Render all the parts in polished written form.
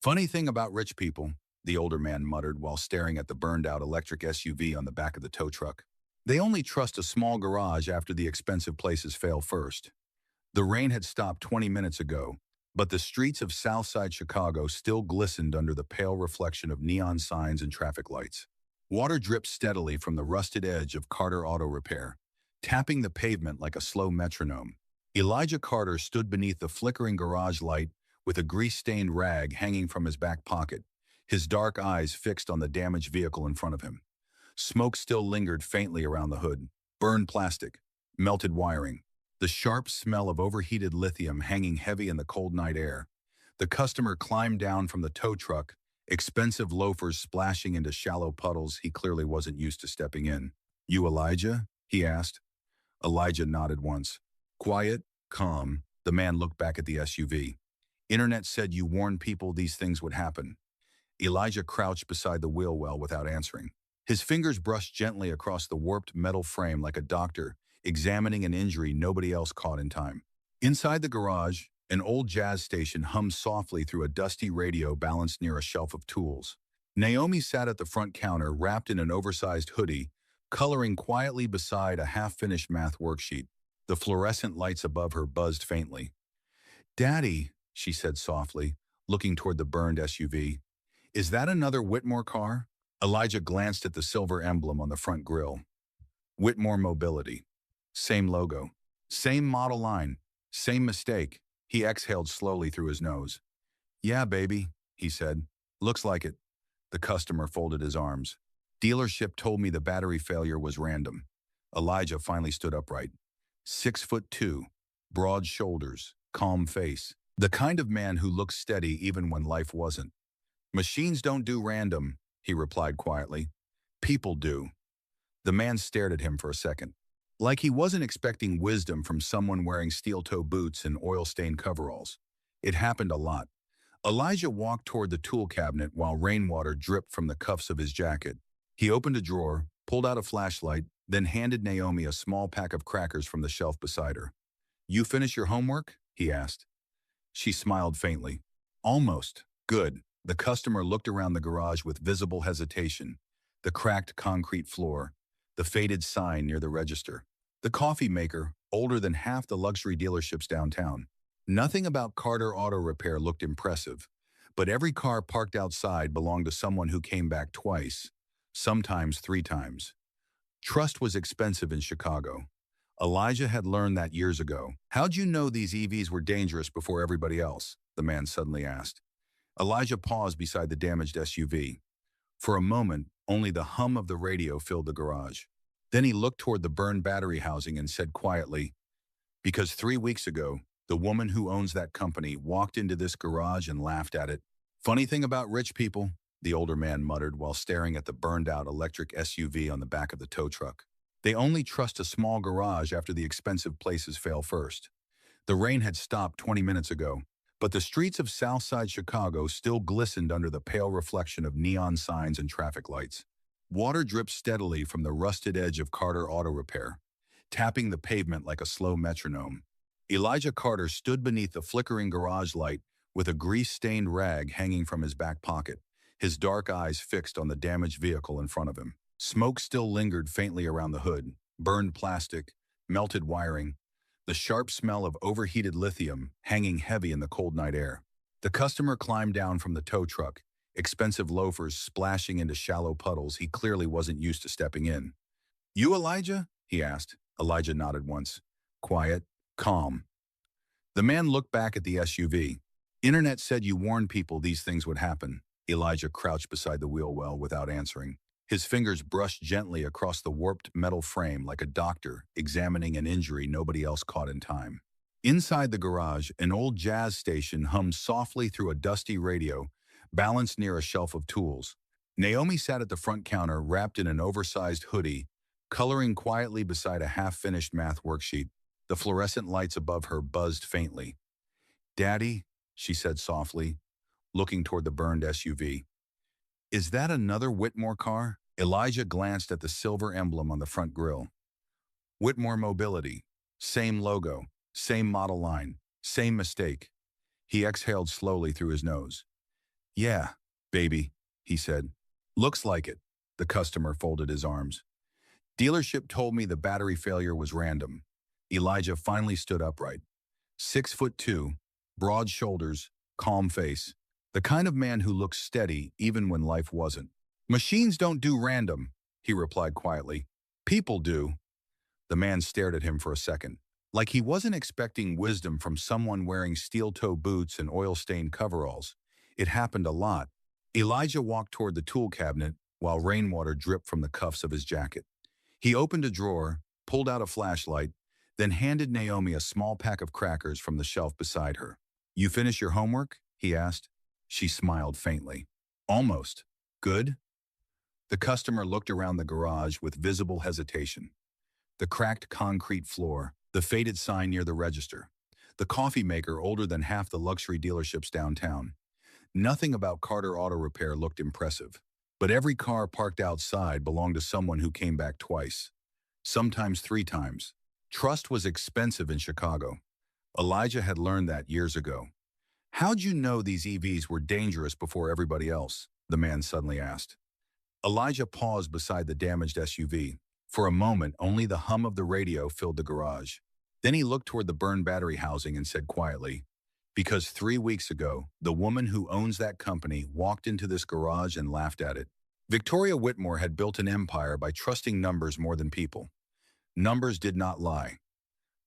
Funny thing about rich people, the older man muttered while staring at the burned-out electric SUV on the back of the tow truck. They only trust a small garage after the expensive places fail first. The rain had stopped 20 minutes ago, but the streets of Southside Chicago still glistened under the pale reflection of neon signs and traffic lights. Water dripped steadily from the rusted edge of Carter Auto Repair, tapping the pavement like a slow metronome. Elijah Carter stood beneath the flickering garage light with a grease-stained rag hanging from his back pocket, his dark eyes fixed on the damaged vehicle in front of him. Smoke still lingered faintly around the hood, burned plastic, melted wiring, the sharp smell of overheated lithium hanging heavy in the cold night air. The customer climbed down from the tow truck, expensive loafers splashing into shallow puddles he clearly wasn't used to stepping in. "You Elijah?" he asked. Elijah nodded once. Quiet, calm, the man looked back at the SUV. "Internet said you warned people these things would happen." Elijah crouched beside the wheel well without answering. His fingers brushed gently across the warped metal frame like a doctor examining an injury nobody else caught in time. Inside the garage, an old jazz station hummed softly through a dusty radio balanced near a shelf of tools. Naomi sat at the front counter wrapped in an oversized hoodie, coloring quietly beside a half-finished math worksheet. The fluorescent lights above her buzzed faintly. "Daddy," she said softly, looking toward the burned SUV. "Is that another Whitmore car?" Elijah glanced at the silver emblem on the front grille. Whitmore Mobility. Same logo. Same model line. Same mistake. He exhaled slowly through his nose. "Yeah, baby," he said. "Looks like it." The customer folded his arms. "Dealership told me the battery failure was random." Elijah finally stood upright. 6'2", broad shoulders, calm face. The kind of man who looked steady even when life wasn't. "Machines don't do random," he replied quietly. "People do." The man stared at him for a second, like he wasn't expecting wisdom from someone wearing steel-toe boots and oil-stained coveralls. It happened a lot. Elijah walked toward the tool cabinet while rainwater dripped from the cuffs of his jacket. He opened a drawer, pulled out a flashlight, then handed Naomi a small pack of crackers from the shelf beside her. "You finish your homework?" he asked. She smiled faintly. "Almost. Good." The customer looked around the garage with visible hesitation. The cracked concrete floor, the faded sign near the register, the coffee maker, older than half the luxury dealerships downtown. Nothing about Carter Auto Repair looked impressive, but every car parked outside belonged to someone who came back twice, sometimes 3 times. Trust was expensive in Chicago. Elijah had learned that years ago. "How'd you know these EVs were dangerous before everybody else?" the man suddenly asked. Elijah paused beside the damaged SUV. For a moment, only the hum of the radio filled the garage. Then he looked toward the burned battery housing and said quietly, "Because 3 weeks ago, the woman who owns that company walked into this garage and laughed at it." "Funny thing about rich people," the older man muttered while staring at the burned-out electric SUV on the back of the tow truck. "They only trust a small garage after the expensive places fail first." The rain had stopped 20 minutes ago, but the streets of Southside Chicago still glistened under the pale reflection of neon signs and traffic lights. Water dripped steadily from the rusted edge of Carter Auto Repair, tapping the pavement like a slow metronome. Elijah Carter stood beneath the flickering garage light with a grease-stained rag hanging from his back pocket, his dark eyes fixed on the damaged vehicle in front of him. Smoke still lingered faintly around the hood, burned plastic, melted wiring, the sharp smell of overheated lithium hanging heavy in the cold night air. The customer climbed down from the tow truck, expensive loafers splashing into shallow puddles he clearly wasn't used to stepping in. "You Elijah?" he asked. Elijah nodded once. Quiet, calm. The man looked back at the SUV. "Internet said you warned people these things would happen." Elijah crouched beside the wheel well without answering. His fingers brushed gently across the warped metal frame like a doctor examining an injury nobody else caught in time. Inside the garage, an old jazz station hummed softly through a dusty radio, balanced near a shelf of tools. Naomi sat at the front counter wrapped in an oversized hoodie, coloring quietly beside a half-finished math worksheet. The fluorescent lights above her buzzed faintly. "Daddy," she said softly, looking toward the burned SUV. "Is that another Whitmore car?" Elijah glanced at the silver emblem on the front grille. Whitmore Mobility. Same logo, same model line, same mistake. He exhaled slowly through his nose. Yeah, baby, he said. Looks like it. The customer folded his arms. Dealership told me the battery failure was random. Elijah finally stood upright. 6'2", broad shoulders, calm face. The kind of man who looks steady even when life wasn't. Machines don't do random, he replied quietly. People do. The man stared at him for a second, like he wasn't expecting wisdom from someone wearing steel-toe boots and oil-stained coveralls. It happened a lot. Elijah walked toward the tool cabinet while rainwater dripped from the cuffs of his jacket. He opened a drawer, pulled out a flashlight, then handed Naomi a small pack of crackers from the shelf beside her. You finish your homework? He asked. She smiled faintly. Almost. Good? The customer looked around the garage with visible hesitation. The cracked concrete floor, the faded sign near the register, the coffee maker older than half the luxury dealerships downtown. Nothing about Carter Auto Repair looked impressive. But every car parked outside belonged to someone who came back twice, sometimes 3 times. Trust was expensive in Chicago. Elijah had learned that years ago. How'd you know these EVs were dangerous before everybody else? The man suddenly asked. Elijah paused beside the damaged SUV. For a moment, only the hum of the radio filled the garage. Then he looked toward the burned battery housing and said quietly, because 3 weeks ago, the woman who owns that company walked into this garage and laughed at it. Victoria Whitmore had built an empire by trusting numbers more than people. Numbers did not lie.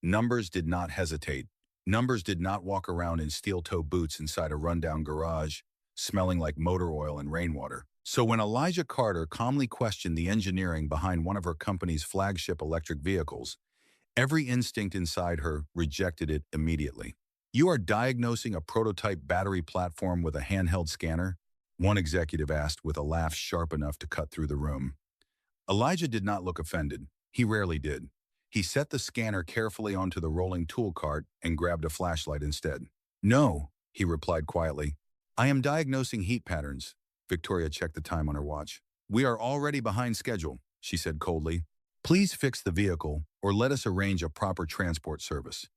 Numbers did not hesitate. Numbers did not walk around in steel-toe boots inside a rundown garage, smelling like motor oil and rainwater. So when Elijah Carter calmly questioned the engineering behind one of her company's flagship electric vehicles, every instinct inside her rejected it immediately. You are diagnosing a prototype battery platform with a handheld scanner? One executive asked with a laugh sharp enough to cut through the room. Elijah did not look offended. He rarely did. He set the scanner carefully onto the rolling tool cart and grabbed a flashlight instead. No, he replied quietly. I am diagnosing heat patterns. Victoria checked the time on her watch. We are already behind schedule, she said coldly. Please fix the vehicle or let us arrange a proper transport service.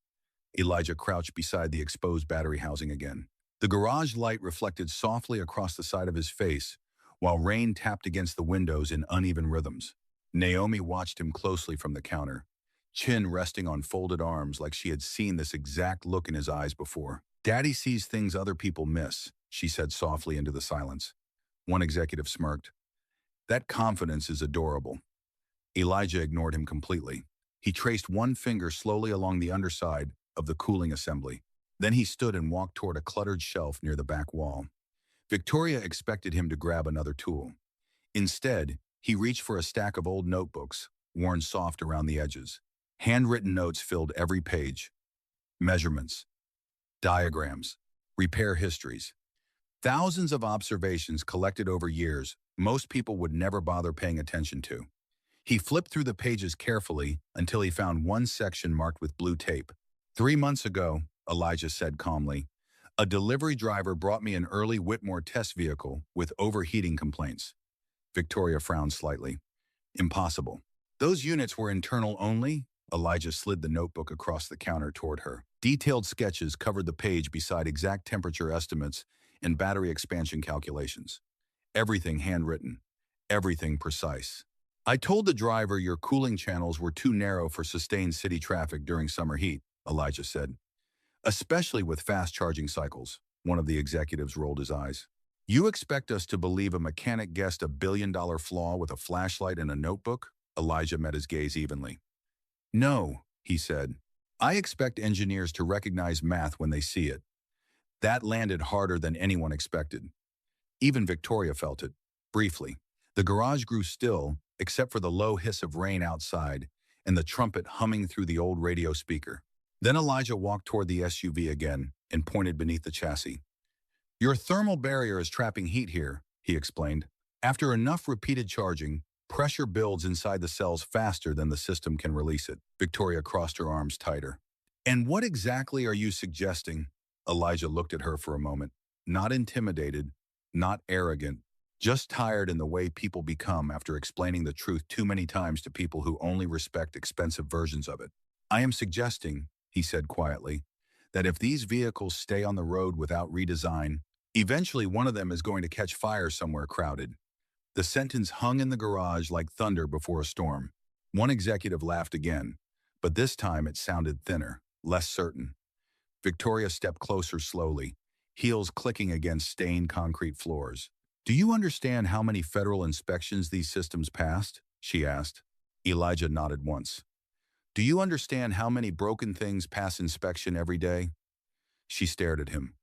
Elijah crouched beside the exposed battery housing again. The garage light reflected softly across the side of his face, while rain tapped against the windows in uneven rhythms. Naomi watched him closely from the counter, chin resting on folded arms like she had seen this exact look in his eyes before. Daddy sees things other people miss, she said softly into the silence. One executive smirked. That confidence is adorable. Elijah ignored him completely. He traced one finger slowly along the underside of the cooling assembly. Then he stood and walked toward a cluttered shelf near the back wall. Victoria expected him to grab another tool. Instead, he reached for a stack of old notebooks, worn soft around the edges. Handwritten notes filled every page. Measurements, diagrams, repair histories. Thousands of observations collected over years most people would never bother paying attention to. He flipped through the pages carefully until he found one section marked with blue tape. 3 months ago, Elijah said calmly, a delivery driver brought me an early Whitmore test vehicle with overheating complaints. Victoria frowned slightly. Impossible. Those units were internal only? Elijah slid the notebook across the counter toward her. Detailed sketches covered the page beside exact temperature estimates and battery expansion calculations. Everything handwritten. Everything precise. I told the driver your cooling channels were too narrow for sustained city traffic during summer heat, Elijah said. Especially with fast charging cycles. One of the executives rolled his eyes. You expect us to believe a mechanic guessed a billion-dollar flaw with a flashlight and a notebook? Elijah met his gaze evenly. No, he said. I expect engineers to recognize math when they see it. That landed harder than anyone expected. Even Victoria felt it, briefly. The garage grew still, except for the low hiss of rain outside and the trumpet humming through the old radio speaker. Then Elijah walked toward the SUV again and pointed beneath the chassis. Your thermal barrier is trapping heat here, he explained. After enough repeated charging, pressure builds inside the cells faster than the system can release it. Victoria crossed her arms tighter. And what exactly are you suggesting? Elijah looked at her for a moment. Not intimidated, not arrogant, just tired in the way people become after explaining the truth too many times to people who only respect expensive versions of it. I am suggesting, he said quietly, that if these vehicles stay on the road without redesign, Eventually, one of them is going to catch fire somewhere crowded. The sentence hung in the garage like thunder before a storm. One executive laughed again, but this time it sounded thinner, less certain. Victoria stepped closer slowly, heels clicking against stained concrete floors. "Do you understand how many federal inspections these systems passed?" she asked. Elijah nodded once. "Do you understand how many broken things pass inspection every day?" She stared at him.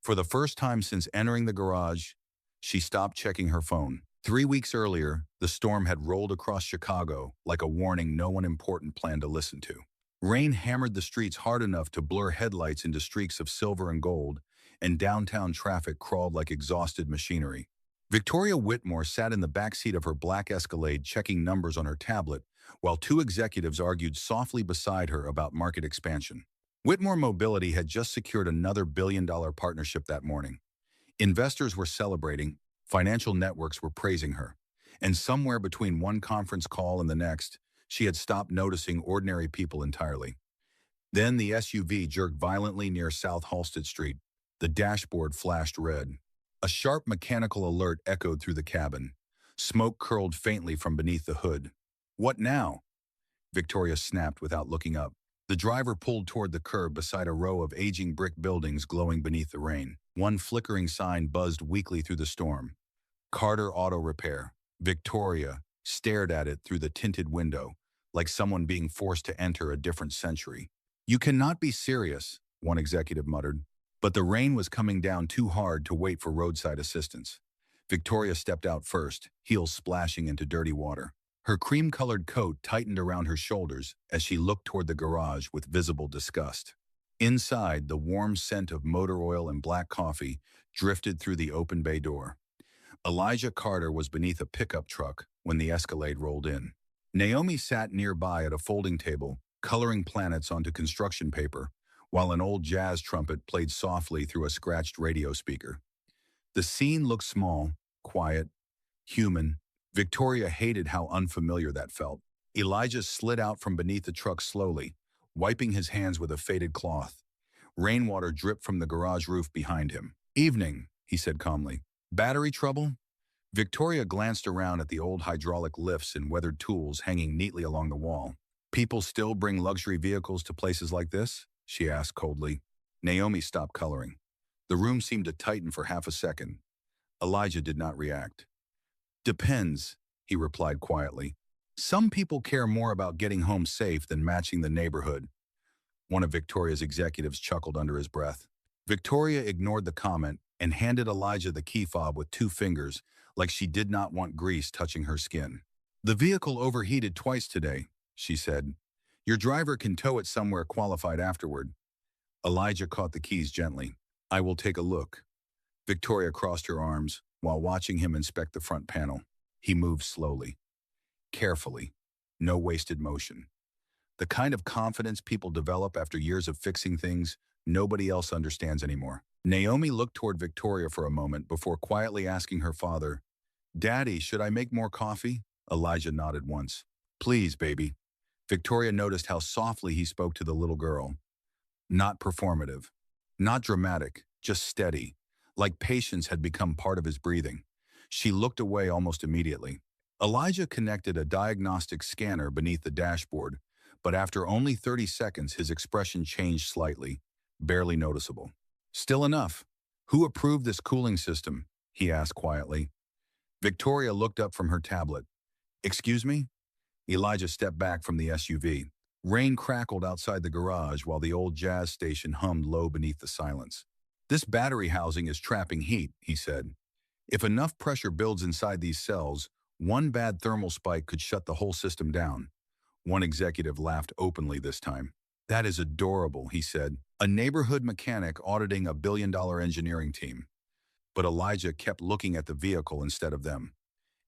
For the first time since entering the garage, she stopped checking her phone. 3 weeks earlier, the storm had rolled across Chicago like a warning no one important planned to listen to. Rain hammered the streets hard enough to blur headlights into streaks of silver and gold, and downtown traffic crawled like exhausted machinery. Victoria Whitmore sat in the backseat of her black Escalade checking numbers on her tablet, while two executives argued softly beside her about market expansion. Whitmore Mobility had just secured another billion-dollar partnership that morning. Investors were celebrating, financial networks were praising her, and somewhere between one conference call and the next, she had stopped noticing ordinary people entirely. Then the SUV jerked violently near South Halsted Street. The dashboard flashed red. A sharp mechanical alert echoed through the cabin. Smoke curled faintly from beneath the hood. "What now?" Victoria snapped without looking up. The driver pulled toward the curb beside a row of aging brick buildings glowing beneath the rain. One flickering sign buzzed weakly through the storm. "Carter Auto Repair." Victoria stared at it through the tinted window, like someone being forced to enter a different century. "You cannot be serious," one executive muttered. But the rain was coming down too hard to wait for roadside assistance. Victoria stepped out first, heels splashing into dirty water. Her cream-colored coat tightened around her shoulders as she looked toward the garage with visible disgust. Inside, the warm scent of motor oil and black coffee drifted through the open bay door. Elijah Carter was beneath a pickup truck when the Escalade rolled in. Naomi sat nearby at a folding table, coloring planets onto construction paper, while an old jazz trumpet played softly through a scratched radio speaker. The scene looked small, quiet, human. Victoria hated how unfamiliar that felt. Elijah slid out from beneath the truck slowly, wiping his hands with a faded cloth. Rainwater dripped from the garage roof behind him. "Evening," he said calmly. "Battery trouble?" Victoria glanced around at the old hydraulic lifts and weathered tools hanging neatly along the wall. "People still bring luxury vehicles to places like this?" she asked coldly. Naomi stopped coloring. The room seemed to tighten for half a second. Elijah did not react. "Depends," he replied quietly. "Some people care more about getting home safe than matching the neighborhood." One of Victoria's executives chuckled under his breath. Victoria ignored the comment and handed Elijah the key fob with 2 fingers, like she did not want grease touching her skin. "The vehicle overheated twice today," she said. "Your driver can tow it somewhere qualified afterward." Elijah caught the keys gently. "I will take a look." Victoria crossed her arms while watching him inspect the front panel. He moved slowly, carefully, no wasted motion. The kind of confidence people develop after years of fixing things nobody else understands anymore. Naomi looked toward Victoria for a moment before quietly asking her father, "Daddy, should I make more coffee?" Elijah nodded once. "Please, baby." Victoria noticed how softly he spoke to the little girl. Not performative, not dramatic, just steady, like patience had become part of his breathing. She looked away almost immediately. Elijah connected a diagnostic scanner beneath the dashboard, but after only 30 seconds his expression changed slightly, barely noticeable. "Still enough. Who approved this cooling system?" he asked quietly. Victoria looked up from her tablet. "Excuse me?" Elijah stepped back from the SUV. Rain crackled outside the garage while the old jazz station hummed low beneath the silence. "This battery housing is trapping heat," he said. "If enough pressure builds inside these cells, one bad thermal spike could shut the whole system down." One executive laughed openly this time. "That is adorable," he said. "A neighborhood mechanic auditing a billion-dollar engineering team." But Elijah kept looking at the vehicle instead of them.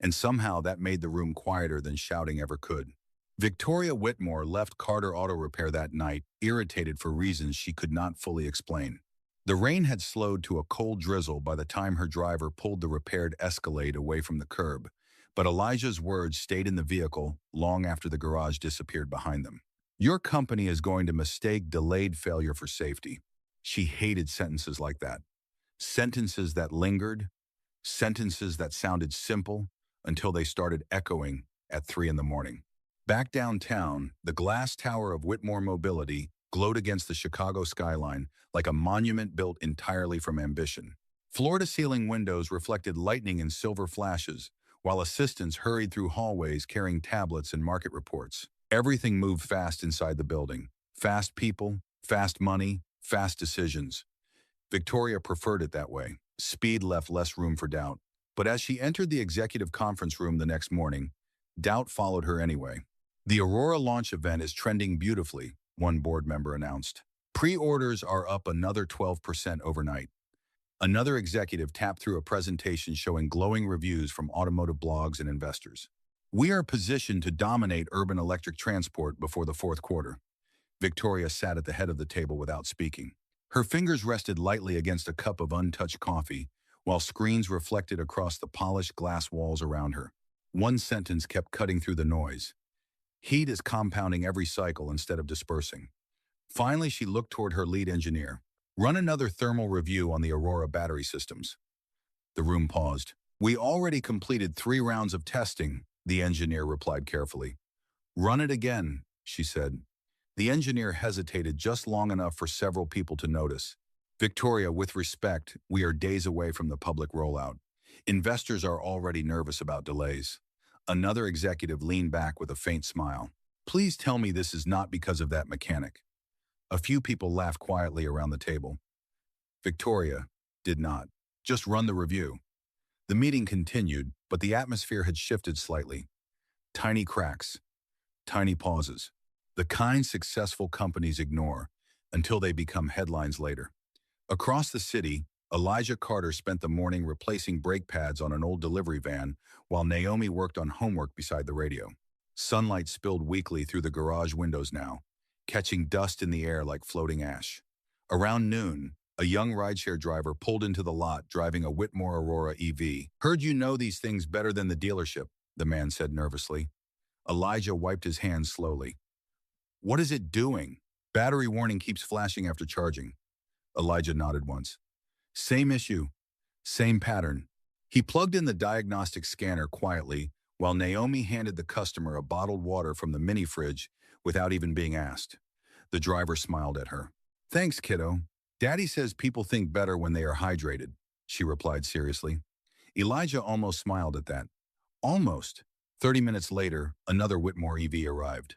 And somehow that made the room quieter than shouting ever could. Victoria Whitmore left Carter Auto Repair that night, irritated for reasons she could not fully explain. The rain had slowed to a cold drizzle by the time her driver pulled the repaired Escalade away from the curb, but Elijah's words stayed in the vehicle long after the garage disappeared behind them. "Your company is going to mistake delayed failure for safety." She hated sentences like that. Sentences that lingered, sentences that sounded simple until they started echoing at 3 in the morning. Back downtown, the glass tower of Whitmore Mobility glowed against the Chicago skyline like a monument built entirely from ambition. Floor-to-ceiling windows reflected lightning in silver flashes, while assistants hurried through hallways carrying tablets and market reports. Everything moved fast inside the building. Fast people, fast money, fast decisions. Victoria preferred it that way. Speed left less room for doubt. But as she entered the executive conference room the next morning, doubt followed her anyway. The Aurora launch event is trending beautifully, one board member announced. Pre-orders are up another 12% overnight. Another executive tapped through a presentation showing glowing reviews from automotive blogs and investors. We are positioned to dominate urban electric transport before the fourth quarter. Victoria sat at the head of the table without speaking. Her fingers rested lightly against a cup of untouched coffee, while screens reflected across the polished glass walls around her. One sentence kept cutting through the noise. Heat is compounding every cycle instead of dispersing. Finally, she looked toward her lead engineer. Run another thermal review on the Aurora battery systems. The room paused. We already completed 3 rounds of testing, the engineer replied carefully. Run it again, she said. The engineer hesitated just long enough for several people to notice. Victoria, with respect, we are days away from the public rollout. Investors are already nervous about delays. Another executive leaned back with a faint smile. Please tell me this is not because of that mechanic. A few people laughed quietly around the table. Victoria did not. Just run the review. The meeting continued, but the atmosphere had shifted slightly. Tiny cracks, tiny pauses. The kind successful companies ignore until they become headlines later. Across the city, Elijah Carter spent the morning replacing brake pads on an old delivery van while Naomi worked on homework beside the radio. Sunlight spilled weakly through the garage windows now, catching dust in the air like floating ash. Around noon, a young rideshare driver pulled into the lot driving a Whitmore Aurora EV. Heard you know these things better than the dealership, the man said nervously. Elijah wiped his hands slowly. What is it doing? Battery warning keeps flashing after charging. Elijah nodded once. Same issue, same pattern. He plugged in the diagnostic scanner quietly while Naomi handed the customer a bottled water from the mini fridge without even being asked. The driver smiled at her. Thanks, kiddo. Daddy says people think better when they are hydrated, she replied seriously. Elijah almost smiled at that. Almost. 30 minutes later, another Whitmore EV arrived.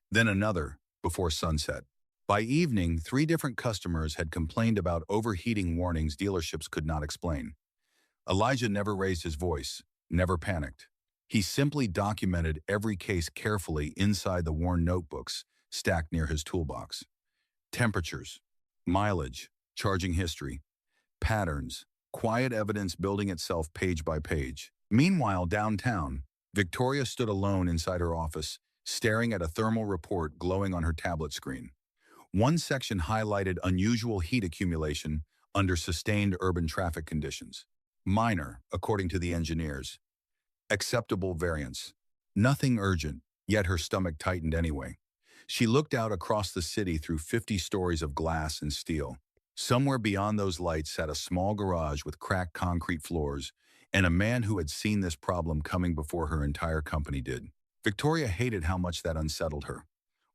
Then another, before sunset. By evening, 3 different customers had complained about overheating warnings dealerships could not explain. Elijah never raised his voice, never panicked. He simply documented every case carefully inside the worn notebooks stacked near his toolbox. Temperatures, mileage, charging history, patterns, quiet evidence building itself page by page. Meanwhile, downtown, Victoria stood alone inside her office, staring at a thermal report glowing on her tablet screen. One section highlighted unusual heat accumulation under sustained urban traffic conditions. Minor, according to the engineers. Acceptable variance. Nothing urgent, yet her stomach tightened anyway. She looked out across the city through 50 stories of glass and steel. Somewhere beyond those lights sat a small garage with cracked concrete floors and a man who had seen this problem coming before her entire company did. Victoria hated how much that unsettled her.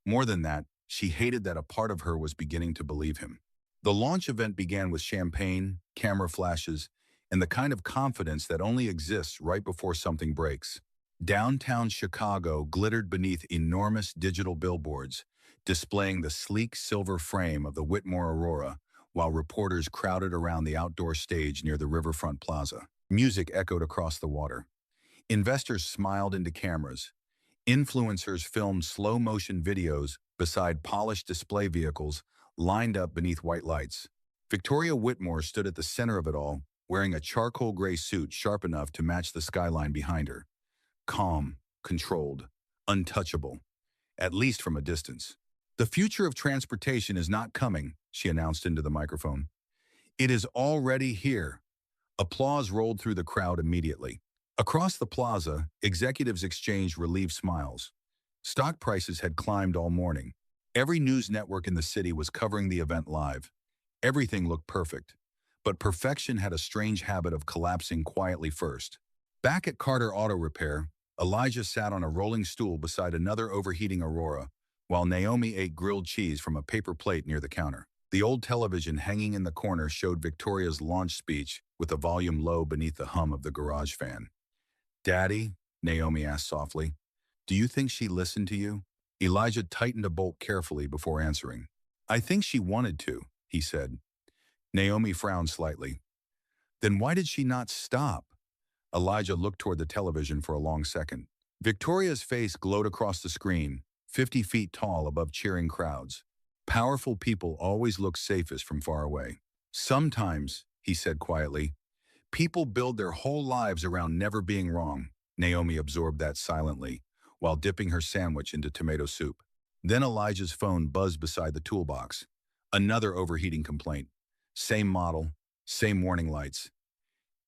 More than that, she hated that a part of her was beginning to believe him. The launch event began with champagne, camera flashes, and the kind of confidence that only exists right before something breaks. Downtown Chicago glittered beneath enormous digital billboards, displaying the sleek silver frame of the Whitmore Aurora, while reporters crowded around the outdoor stage near the riverfront plaza. Music echoed across the water. Investors smiled into cameras. Influencers filmed slow-motion videos beside polished display vehicles lined up beneath white lights. Victoria Whitmore stood at the center of it all, wearing a charcoal gray suit sharp enough to match the skyline behind her. Calm, controlled, untouchable, at least from a distance. The future of transportation is not coming, she announced into the microphone. It is already here. Applause rolled through the crowd immediately. Across the plaza, executives exchanged relieved smiles. Stock prices had climbed all morning. Every news network in the city was covering the event live. Everything looked perfect. But perfection had a strange habit of collapsing quietly first. Back at Carter Auto Repair, Elijah sat on a rolling stool beside another overheating Aurora, while Naomi ate grilled cheese from a paper plate near the counter. The old television hanging in the corner showed Victoria's launch speech with the volume low beneath the hum of the garage fan. "Daddy," Naomi asked softly, "do you think she listened to you?" Elijah tightened a bolt carefully before answering. "I think she wanted to," he said. Naomi frowned slightly. "Then why did she not stop?" Elijah looked toward the television for a long second. Victoria's face glowed across the screen, 50 feet tall above cheering crowds. "Powerful people always look safest from far away." "Sometimes," he said quietly, "people build their whole lives around never being wrong." Naomi absorbed that silently, while dipping her sandwich into tomato soup. Then Elijah's phone buzzed beside the toolbox. Another overheating complaint. Same model, same warning lights.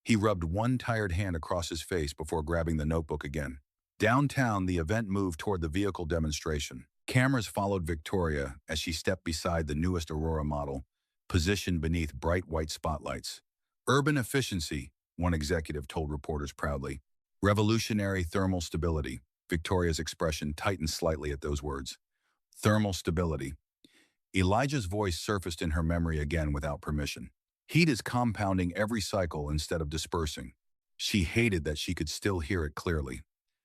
He rubbed one tired hand across his face before grabbing the notebook again. Downtown, the event moved toward the vehicle demonstration. Cameras followed Victoria as she stepped beside the newest Aurora model, positioned beneath bright white spotlights. "Urban efficiency," one executive told reporters proudly. "Revolutionary thermal stability." Victoria's expression tightened slightly at those words. Thermal stability. Elijah's voice surfaced in her memory again without permission. Heat is compounding every cycle instead of dispersing. She hated that she could still hear it clearly.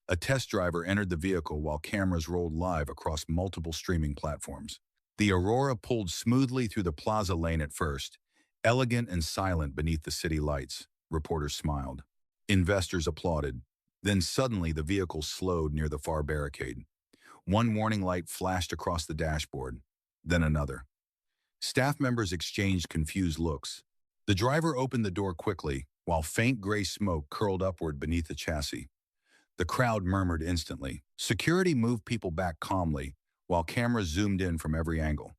A test driver entered the vehicle while cameras rolled live across multiple streaming platforms. The Aurora pulled smoothly through the plaza lane at first, elegant and silent beneath the city lights. Reporters smiled. Investors applauded. Then suddenly the vehicle slowed near the far barricade. One warning light flashed across the dashboard, then another. Staff members exchanged confused looks. The driver opened the door quickly, while faint gray smoke curled upward beneath the chassis. The crowd murmured instantly. Security moved people back calmly, while cameras zoomed in from every angle.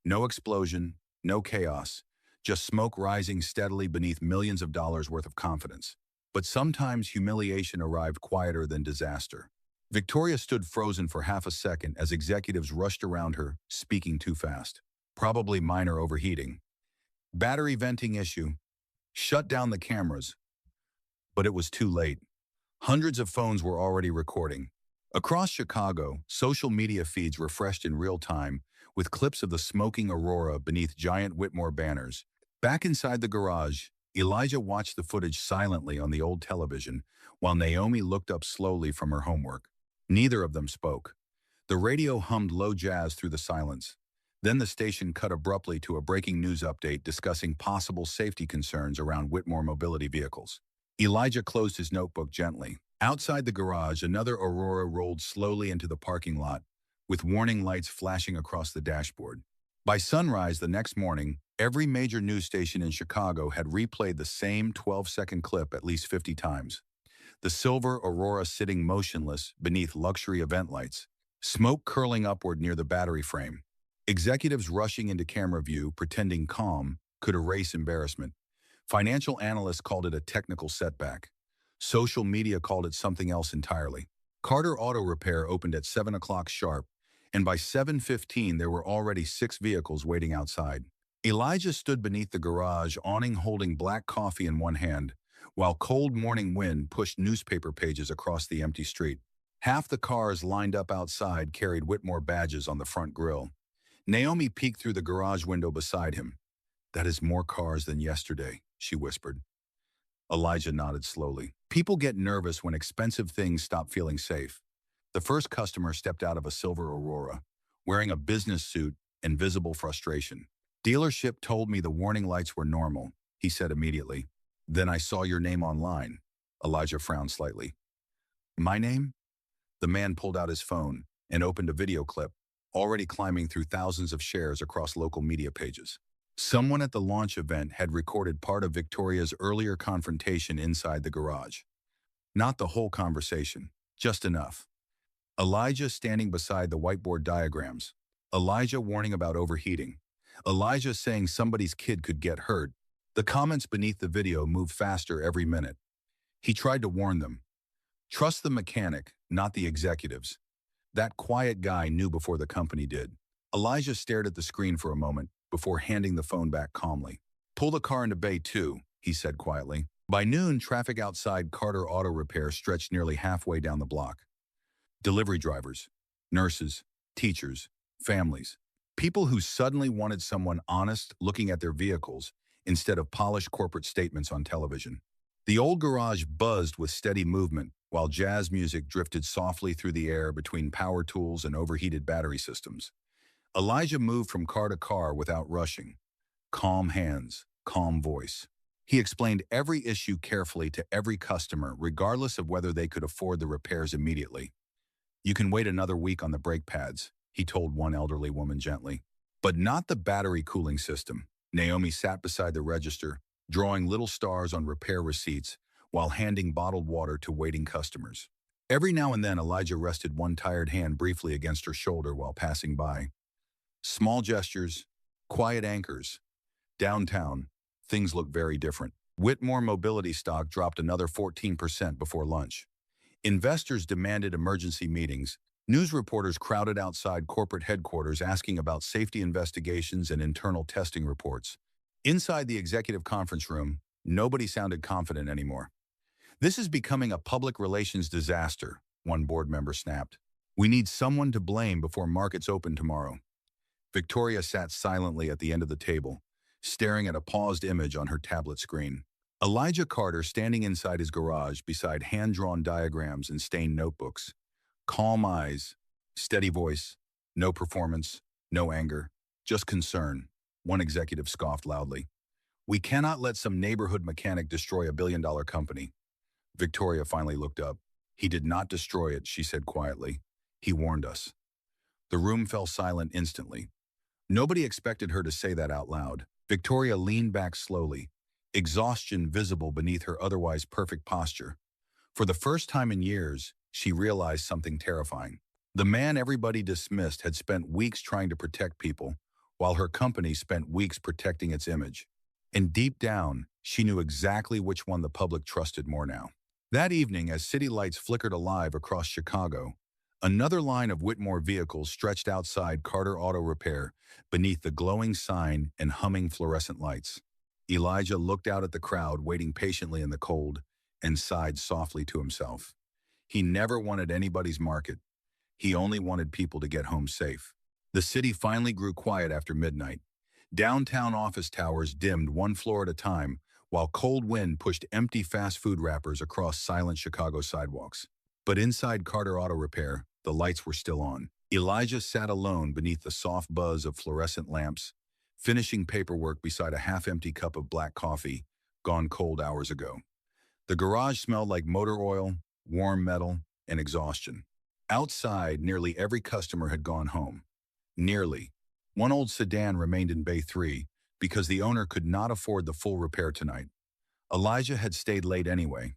No explosion, no chaos, just smoke rising steadily beneath millions of dollars worth of confidence. But sometimes humiliation arrived quieter than disaster. Victoria stood frozen for half a second as executives rushed around her, speaking too fast. Probably minor overheating. Battery venting issue. Shut down the cameras. But it was too late. Hundreds of phones were already recording. Across Chicago, social media feeds refreshed in real time, with clips of the smoking Aurora beneath giant Whitmore banners. Back inside the garage, Elijah watched the footage silently on the old television, while Naomi looked up slowly from her homework. Neither of them spoke. The radio hummed low jazz through the silence. Then the station cut abruptly to a breaking news update discussing possible safety concerns around Whitmore mobility vehicles. Elijah closed his notebook gently. Outside the garage, another Aurora rolled slowly into the parking lot, with warning lights flashing across the dashboard. By sunrise the next morning, every major news station in Chicago had replayed the same 12-second clip at least 50 times. The silver Aurora sitting motionless beneath luxury event lights, smoke curling upward near the battery frame. Executives rushing into camera view, pretending calm, could erase embarrassment. Financial analysts called it a technical setback. Social media called it something else entirely. Carter Auto Repair opened at 7 o'clock sharp, and by 7:15 there were already 6 vehicles waiting outside. Elijah stood beneath the garage awning holding black coffee in one hand, while cold morning wind pushed newspaper pages across the empty street. Half the cars lined up outside carried Whitmore badges on the front grille. Naomi peeked through the garage window beside him. "That is more cars than yesterday," she whispered. Elijah nodded slowly. People get nervous when expensive things stop feeling safe. The first customer stepped out of a silver Aurora, wearing a business suit and visible frustration. "Dealership told me the warning lights were normal," he said immediately. "Then I saw your name online." Elijah frowned slightly. "My name?" The man pulled out his phone and opened a video clip, already climbing through thousands of shares across local media pages. Someone at the launch event had recorded part of Victoria's earlier confrontation inside the garage. Not the whole conversation, just enough. Elijah standing beside the whiteboard diagrams. Elijah warning about overheating. Elijah saying somebody's kid could get hurt. The comments beneath the video moved faster every minute. He tried to warn them. Trust the mechanic, not the executives. That quiet guy knew before the company did. Elijah stared at the screen for a moment before handing the phone back calmly. Pull the car into Bay 2, he said quietly. By noon, traffic outside Carter Auto Repair stretched nearly halfway down the block. Delivery drivers, nurses, teachers, families. People who suddenly wanted someone honest looking at their vehicles instead of polished corporate statements on television. The old garage buzzed with steady movement while jazz music drifted softly through the air between power tools and overheated battery systems. Elijah moved from car to car without rushing. Calm hands, calm voice. He explained every issue carefully to every customer, regardless of whether they could afford the repairs immediately. You can wait another week on the brake pads, he told one elderly woman gently. But not the battery cooling system. Naomi sat beside the register, drawing little stars on repair receipts while handing bottled water to waiting customers. Every now and then, Elijah rested one tired hand briefly against her shoulder while passing by. Small gestures, quiet anchors. Downtown, things look very different. Whitmore Mobility stock dropped another 14% before lunch. Investors demanded emergency meetings. News reporters crowded outside corporate headquarters asking about safety investigations and internal testing reports. Inside the executive conference room, nobody sounded confident anymore. This is becoming a public relations disaster, one board member snapped. We need someone to blame before markets open tomorrow. Victoria sat silently at the end of the table, staring at a paused image on her tablet screen. Elijah Carter standing inside his garage beside hand-drawn diagrams and stained notebooks. Calm eyes, steady voice, no performance, no anger, just concern. One executive scoffed loudly. We cannot let some neighborhood mechanic destroy a billion-dollar company. Victoria finally looked up. He did not destroy it, she said quietly. He warned us. The room fell silent instantly. Nobody expected her to say that out loud. Victoria leaned back slowly, exhaustion visible beneath her otherwise perfect posture. For the first time in years, she realized something terrifying. The man everybody dismissed had spent weeks trying to protect people, while her company spent weeks protecting its image. And deep down, she knew exactly which one the public trusted more now. That evening, as city lights flickered alive across Chicago, another line of Whitmore vehicles stretched outside Carter Auto Repair beneath the glowing sign and humming fluorescent lights. Elijah looked out at the crowd waiting patiently in the cold and sighed softly to himself. He never wanted anybody's market. He only wanted people to get home safe. The city finally grew quiet after midnight. Downtown office towers dimmed one floor at a time while cold wind pushed empty fast food wrappers across silent Chicago sidewalks. But inside Carter Auto Repair, the lights were still on. Elijah sat alone beneath the soft buzz of fluorescent lamps, finishing paperwork beside a half-empty cup of black coffee, gone cold hours ago. The garage smelled like motor oil, warm metal, and exhaustion. Outside, nearly every customer had gone home. Nearly. One old sedan remained in Bay 3 because the owner could not afford the full repair tonight. Elijah had stayed late anyway.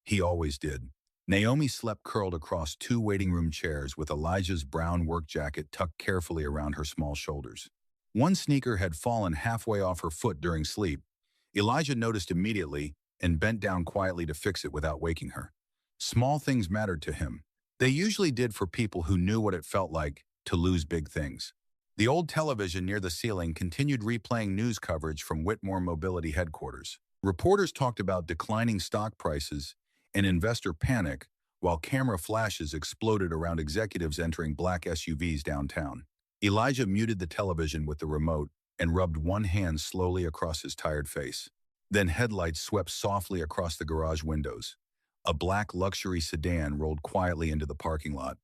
He always did. Naomi slept curled across two waiting room chairs with Elijah's brown work jacket tucked carefully around her small shoulders. One sneaker had fallen halfway off her foot during sleep. Elijah noticed immediately and bent down quietly to fix it without waking her. Small things mattered to him. They usually did for people who knew what it felt like to lose big things. The old television near the ceiling continued replaying news coverage from Whitmore Mobility headquarters. Reporters talked about declining stock prices and investor panic, while camera flashes exploded around executives entering black SUVs downtown. Elijah muted the television with the remote and rubbed one hand slowly across his tired face. Then headlights swept softly across the garage windows. A black luxury sedan rolled quietly into the parking lot.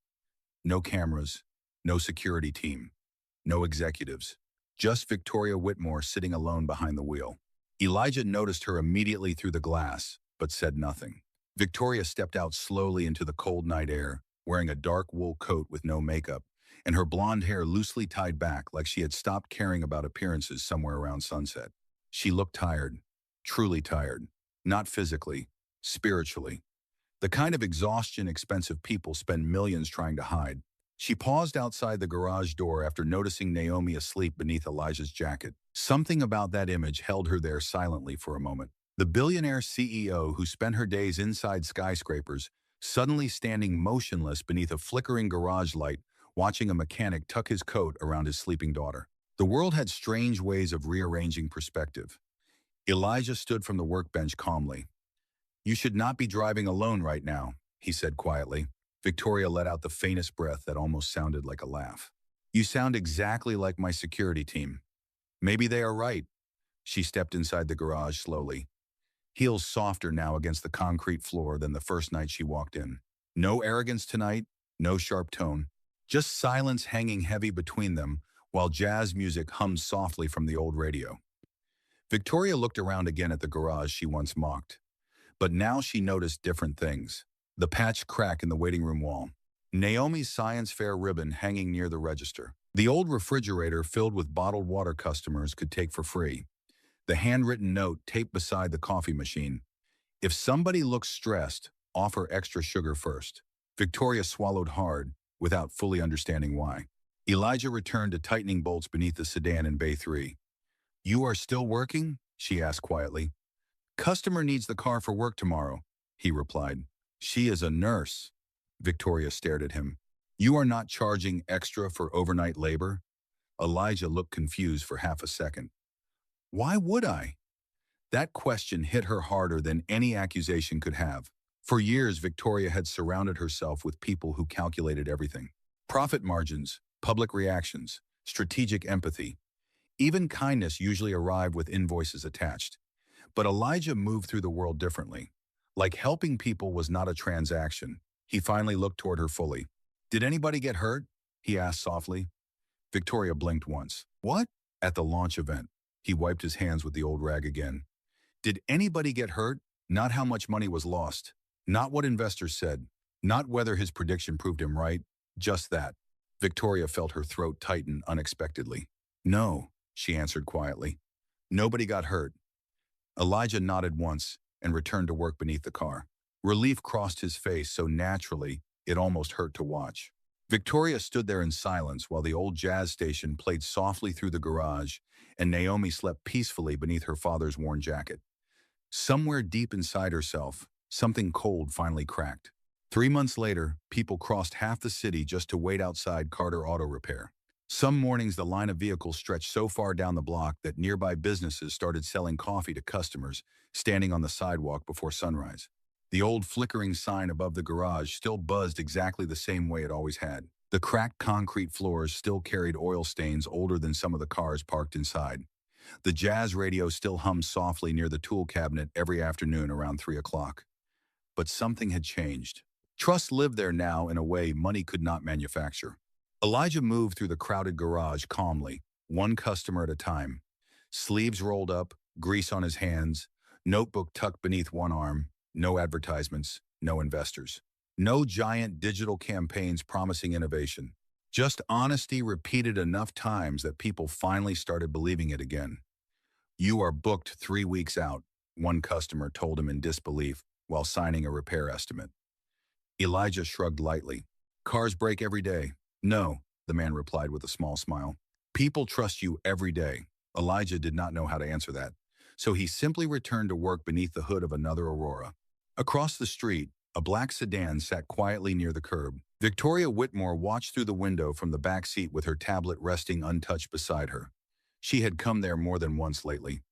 No cameras, no security team, no executives. Just Victoria Whitmore sitting alone behind the wheel. Elijah noticed her immediately through the glass, but said nothing. Victoria stepped out slowly into the cold night air, wearing a dark wool coat with no makeup, and her blonde hair loosely tied back like she had stopped caring about appearances somewhere around sunset. She looked tired, truly tired, not physically, spiritually. The kind of exhaustion expensive people spend millions trying to hide. She paused outside the garage door after noticing Naomi asleep beneath Elijah's jacket. Something about that image held her there silently for a moment. The billionaire CEO who spent her days inside skyscrapers, suddenly standing motionless beneath a flickering garage light, watching a mechanic tuck his coat around his sleeping daughter. The world had strange ways of rearranging perspective. Elijah stood from the workbench calmly. "You should not be driving alone right now," he said quietly. Victoria let out the faintest breath that almost sounded like a laugh. "You sound exactly like my security team." "Maybe they are right." She stepped inside the garage slowly, heels softer now against the concrete floor than the first night she walked in. No arrogance tonight, no sharp tone, just silence hanging heavy between them while jazz music hummed softly from the old radio. Victoria looked around again at the garage she once mocked. But now she noticed different things. The patched crack in the waiting room wall. Naomi's science fair ribbon hanging near the register. The old refrigerator filled with bottled water customers could take for free. The handwritten note taped beside the coffee machine. "If somebody looks stressed, offer extra sugar first." Victoria swallowed hard, without fully understanding why. Elijah returned to tightening bolts beneath the sedan in Bay 3. "You are still working?" she asked quietly. "Customer needs the car for work tomorrow," he replied. "She is a nurse." Victoria stared at him. "You are not charging extra for overnight labor?" Elijah looked confused for half a second. "Why would I?" That question hit her harder than any accusation could have. For years, Victoria had surrounded herself with people who calculated everything. Profit margins, public reactions, strategic empathy. Even kindness usually arrived with invoices attached. But Elijah moved through the world differently. Like helping people was not a transaction. He finally looked toward her fully. "Did anybody get hurt?" he asked softly. Victoria blinked once. "What?" "At the launch event." He wiped his hands with the old rag again. "Did anybody get hurt? Not how much money was lost. Not what investors said. Not whether his prediction proved him right. Just that." Victoria felt her throat tighten unexpectedly. "No," she answered quietly. "Nobody got hurt." Elijah nodded once and returned to work beneath the car. Relief crossed his face so naturally it almost hurt to watch. Victoria stood there in silence while the old jazz station played softly through the garage and Naomi slept peacefully beneath her father's worn jacket. Somewhere deep inside herself, something cold finally cracked. 3 months later, people crossed half the city just to wait outside Carter Auto Repair. Some mornings the line of vehicles stretched so far down the block that nearby businesses started selling coffee to customers standing on the sidewalk before sunrise. The old flickering sign above the garage still buzzed exactly the same way it always had. The cracked concrete floors still carried oil stains older than some of the cars parked inside. The jazz radio still hummed softly near the tool cabinet every afternoon around 3 o'clock. But something had changed. Trust lived there now in a way money could not manufacture. Elijah moved through the crowded garage calmly, one customer at a time. Sleeves rolled up, grease on his hands, notebook tucked beneath one arm, no advertisements, no investors. No giant digital campaigns promising innovation. Just honesty repeated enough times that people finally started believing it again. "You are booked 3 weeks out," one customer told him in disbelief while signing a repair estimate. Elijah shrugged lightly. "Cars break every day." "No," the man replied with a small smile. "People trust you every day." Elijah did not know how to answer that, so he simply returned to work beneath the hood of another Aurora. Across the street, a black sedan sat quietly near the curb. Victoria Whitmore watched through the window from the back seat with her tablet resting untouched beside her. She had come there more than once lately,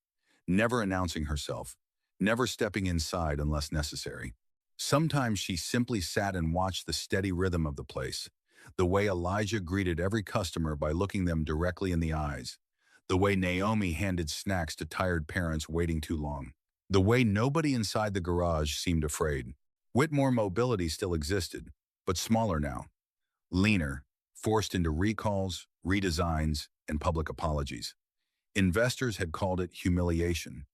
never announcing herself, never stepping inside unless necessary. Sometimes she simply sat and watched the steady rhythm of the place, the way Elijah greeted every customer by looking them directly in the eyes, the way Naomi handed snacks to tired parents waiting too long, the way nobody inside the garage seemed afraid. Whitmore Mobility still existed, but smaller now, leaner, forced into recalls, redesigns, and public apologies. Investors had called it humiliation.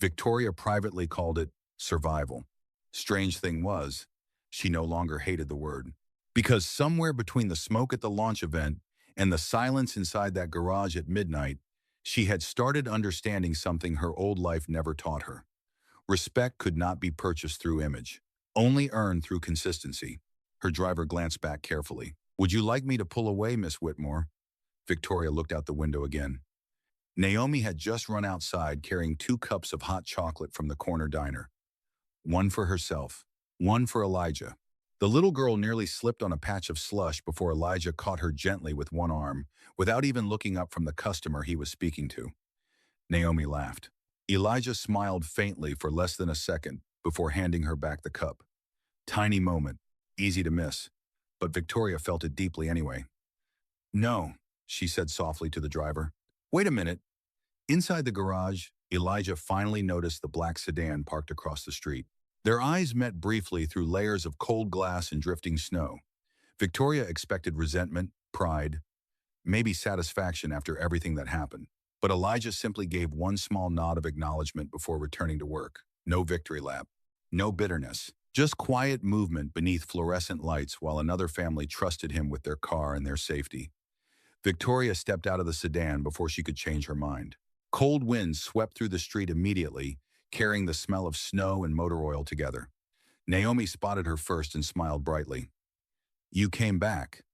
Victoria privately called it survival. Strange thing was, she no longer hated the word. Because somewhere between the smoke at the launch event and the silence inside that garage at midnight, she had started understanding something her old life never taught her. Respect could not be purchased through image, only earned through consistency. Her driver glanced back carefully. "Would you like me to pull away, Miss Whitmore?" Victoria looked out the window again. Naomi had just run outside carrying 2 cups of hot chocolate from the corner diner. One for herself, one for Elijah. The little girl nearly slipped on a patch of slush before Elijah caught her gently with one arm, without even looking up from the customer he was speaking to. Naomi laughed. Elijah smiled faintly for less than a second before handing her back the cup. Tiny moment, easy to miss, but Victoria felt it deeply anyway. No, she said softly to the driver. Wait a minute. Inside the garage, Elijah finally noticed the black sedan parked across the street. Their eyes met briefly through layers of cold glass and drifting snow. Victoria expected resentment, pride, maybe satisfaction after everything that happened. But Elijah simply gave one small nod of acknowledgement before returning to work. No victory lap. No bitterness. Just quiet movement beneath fluorescent lights while another family trusted him with their car and their safety. Victoria stepped out of the sedan before she could change her mind. Cold winds swept through the street immediately, carrying the smell of snow and motor oil together. Naomi spotted her first and smiled brightly. You came back.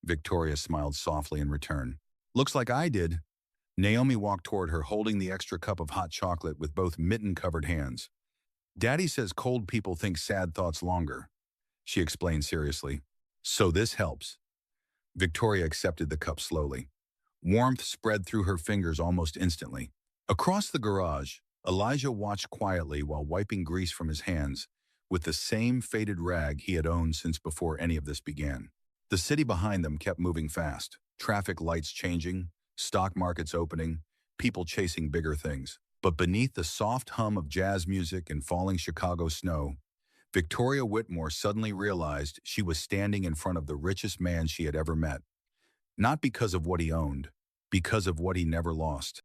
Victoria smiled softly in return. Looks like I did. Naomi walked toward her, holding the extra cup of hot chocolate with both mitten-covered hands. Daddy says cold people think sad thoughts longer, she explained seriously. So this helps. Victoria accepted the cup slowly. Warmth spread through her fingers almost instantly. Across the garage, Elijah watched quietly while wiping grease from his hands with the same faded rag he had owned since before any of this began. The city behind them kept moving fast, traffic lights changing, stock markets opening, people chasing bigger things. But beneath the soft hum of jazz music and falling Chicago snow, Victoria Whitmore suddenly realized she was standing in front of the richest man she had ever met. Not because of what he owned, because of what he never lost.